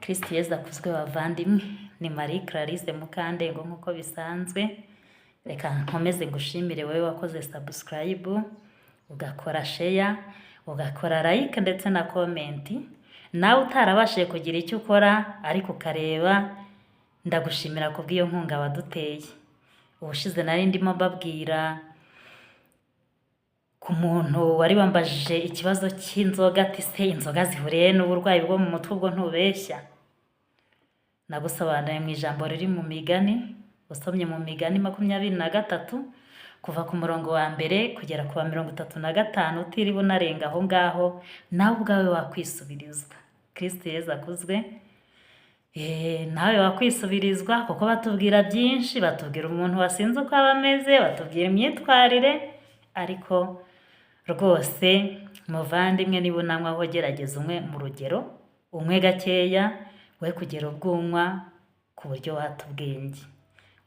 Kristo Yesu akuzwe bavandimwe, ni Marie Clarisse Mukandengo nk'uko bisanzwe. Reka nkomeze ngushimire wowe wakoze subscribe, ugakora share, ugakora like ndetse na comment. Nawe utarabashije kugira icyo ukora ariko ukareba, ndagushimira kubw'iyo nkunga waduteye. Ubushize nari ndimo mbabwira ku muntu wari wambajije ikibazo cy'inzoga, ati se inzoga zihuriye n'uburwayi bwo mu mutwe ubwo ntubeshya? Nagusobanuriye mu ijambo riri mu Migani, usomye mu Migani 23 kuva ku murongo wa mbere kugera ku wa 35, utiriwe unarenga aho ngaho, nawe ubwawe wakwisubirizwa. Kristo Yesu akuzwe. Nawe wakwisubirizwa kuko batubwira byinshi, batubwira umuntu wasinze uko aba ameze, batubwira imyitwarire, ariko rwose muvandimwe niba unanywaho gerageza umwe mu rugero, umwe gakeya, we kugera ubwunywa ku buryo wata ubwenge.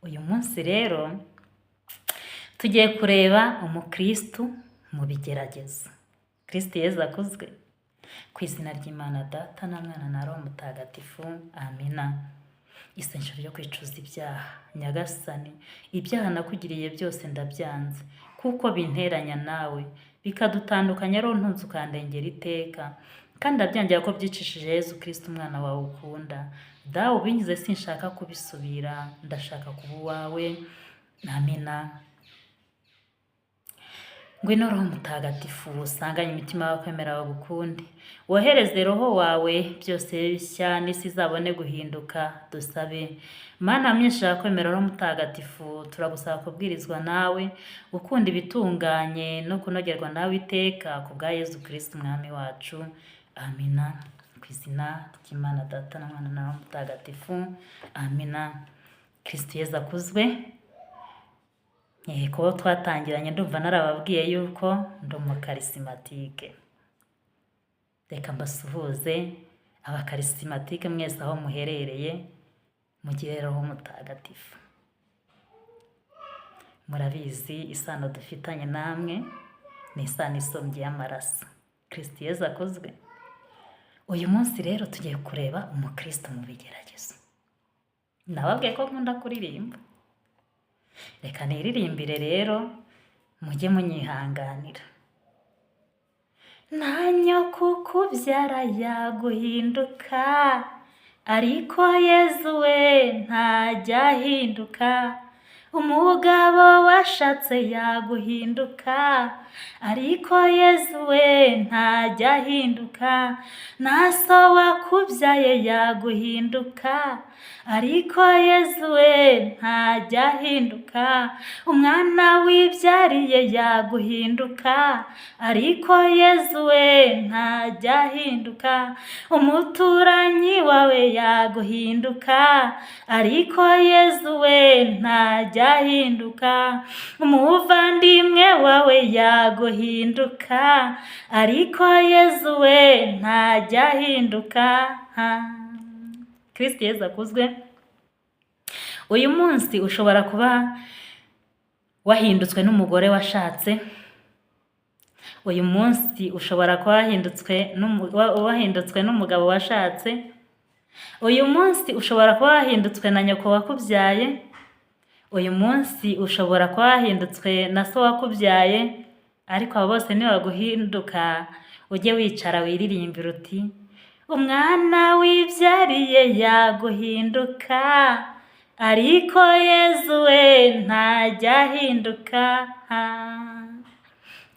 Uyu munsi rero tugiye kureba umukristu mu bigeragezo. Kristo Yesu akuzwe. Ku izina ry'Imana Data na Mwana na Roho Mutagatifu, amina. Isengesho ryo kwicuza ibyaha. Nyagasani, ibyaha nakugiriye byose ndabyanze, kuko binteranya nawe, bikadutandukanya ari ntunze ukandengera iteka, kandi ndabyangira ko byicishije Yesu Kristo umwana wawe ukunda. Dawe ubingize sinshaka kubisubira, ndashaka kuba uwawe. Amina. Ngwino Roho Mutagatifu, usanganye imitima y'abakwemera bagukunde, wohereze Roho wawe byose bishya n'isi izabone guhinduka. Dusabe. Mana myinshi yakwemera Roho Mutagatifu, turagusaba kubwirizwa nawe, gukunda ibitunganye no kunogerwa nawe iteka, ku bwa Yesu Kristo umwami wacu. Amina. Ku izina ry'Imana Data na Mwana na Roho Mutagatifu. Amina. Kristo Yesu akuzwe. Kuba twatangiranye ndumva narababwiye yuko ndi umukarisimatike. Reka mbasuhuze abakarisimatike mwese aho muherereye, mugire Roho Mutagatifu. Murabizi isano dufitanye namwe ni isano isombye y'amaraso. Kristo Yesu akozwe. Uyu munsi rero tugiye kureba umukristo mu bigeragezo. Nababwiye ko nkunda kuririmba, reka niririmbire rero mujye munyihanganira. Nta nyoko ukubyara yaguhinduka, ariko Yezu we ntajya ahinduka. Umugabo washatse yaguhinduka, ariko Yezu we ntajya ahinduka. Na so wakubyaye yaguhinduka, ariko Yezu we ntajya ahinduka. Umwana wibyariye yaguhinduka, ariko Yezu we ntajya ahinduka. Umuturanyi wawe yaguhinduka, ariko Yezu we ntajya ahinduka. Umuvandimwe wawe yaguhinduka, ariko Yezu we ntajya ahinduka. Kristo Yesu akuzwe. Uyu munsi ushobora kuba wahindutswe n'umugore washatse. Uyu munsi ushobora kuba wahindutswe n'umugabo washatse. Uyu munsi ushobora kuba wahindutswe na nyoko wakubyaye. Uyu munsi ushobora kuba wahindutswe na so wakubyaye, ariko abo bose nibaguhinduka ujye wicara wiririmbira uti, umwana wibyariye yaguhinduka, ariko Yezu we ntajya ahinduka.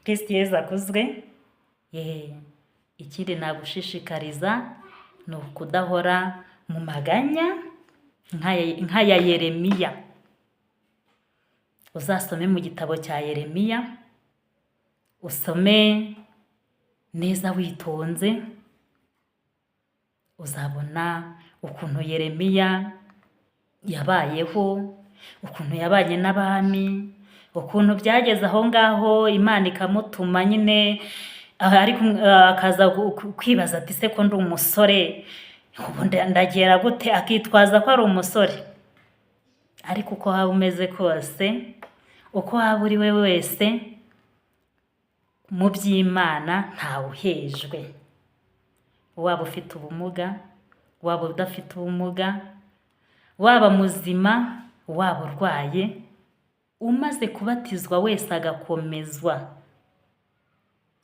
Kristo Yesu akuzwe. Ikindi nagushishikariza ni ukudahora mu maganya nka ya Yeremiya. Uzasome mu gitabo cya Yeremiya, usome neza witonze, uzabona ukuntu Yeremiya yabayeho, ukuntu yabanye n'abami, ukuntu byageze aho ngaho Imana ikamutuma nyine, ariko akaza kwibaza ati se ko ndi umusore, ubu ndagera gute? Akitwaza ko ari umusore. Ariko uko waba umeze kose, uko waba uri we wese, mu by'Imana ntawuhejwe. Waba ufite ubumuga, waba udafite ubumuga, waba muzima, waba urwaye, umaze kubatizwa wese agakomezwa,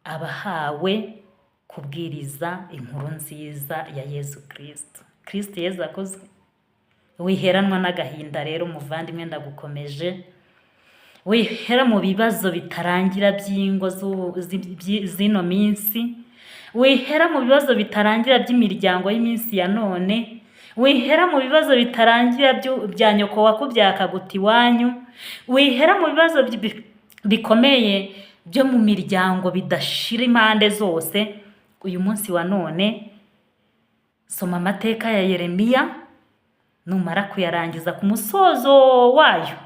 abahawe kubwiriza inkuru nziza ya Yezu Kristo. Kristo Yezu akozwe. Wiheranwa n'agahinda rero muvandimwe, ndagukomeje. Wihera mu bibazo bitarangira by'ingo zino minsi. Wihera mu bibazo bitarangira by'imiryango y'iminsi ya none. Wihera mu bibazo bitarangira bya nyoko wakubyaye akaguta iwanyu. Wihera mu bibazo bikomeye byo mu miryango bidashira impande zose. Uyu munsi wa none soma amateka ya Yeremiya, numara kuyarangiza ku musozo wayo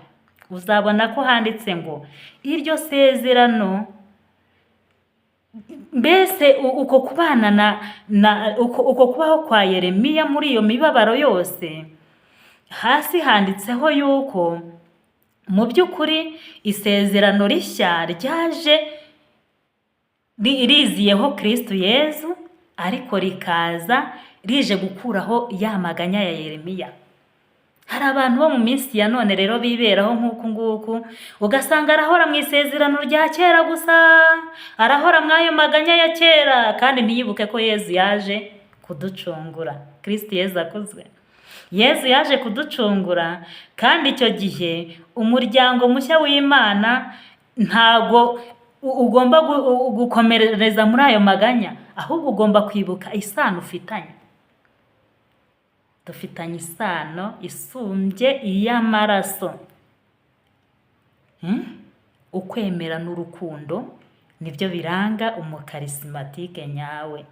uzabona ko handitse ngo iryo sezerano, mbese uko kubana uko kubaho kwa Yeremiya muri iyo mibabaro yose, hasi handitseho yuko mu by'ukuri isezerano rishya ryaje riziyeho Kristo Yezu, ariko rikaza rije gukuraho ya maganya ya Yeremiya. Hari abantu bo mu minsi ya none rero biberaho nk'uku nguku, ugasanga arahora mu isezerano rya kera gusa, arahora mw'ayo maganya ya kera, kandi ntiyibuke ko Yezu yaje kuducungura. Kristo Yezu akozwe. Yezu yaje kuducungura, kandi icyo gihe umuryango mushya w'Imana ntago ugomba gukomereza muri ayo maganya, ahubwo ugomba kwibuka isano ufitanye. Dufitanye isano isumbye iy'amaraso. Ukwemera n'urukundo nibyo biranga umukarisimatike nyawe.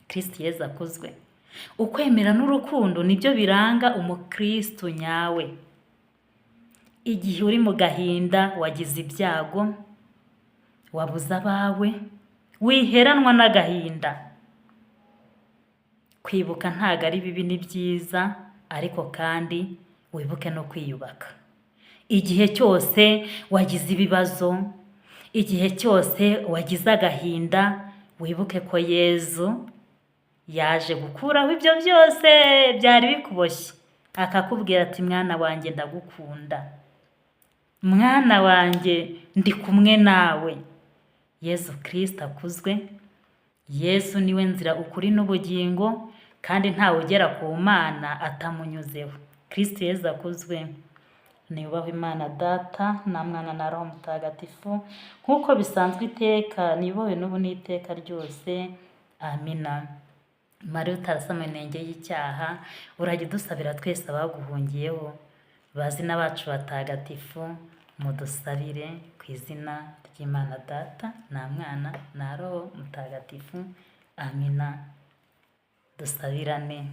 Kristo Yezu akozwe. Ukwemera n'urukundo nibyo biranga umukristo nyawe. Igihe uri mu gahinda, wagize ibyago, wabuze abawe, wiheranwa n'agahinda. Kwibuka ntago ari bibi, ni byiza, ariko kandi wibuke no kwiyubaka. Igihe cyose wagize ibibazo, igihe cyose wagize agahinda, wibuke ko Yezu yaje gukuraho ibyo byose byari bikuboshye, akakubwira ati mwana wanjye ndagukunda, mwana wanjye ndi kumwe nawe. Yezu Kristo akuzwe. Yesu niwe nzira, ukuri n'ubugingo, kandi ntawe ugera ku Mana atamunyuzeho. Kristo Yezu akuzwe. Niyubahwe Imana Data na Mwana na Roho Mutagatifu, nk'uko bisanzwe iteka, niyubahwe n'ubu n'iteka ryose. Amina. Mariya utarasama inenge y'icyaha, urajya udusabira twese abaguhungiyeho. Bazina bacu batagatifu, mudusabire ku izina ry'Imana Data na Mwana na Roho Mutagatifu. Amina. Dusabirane.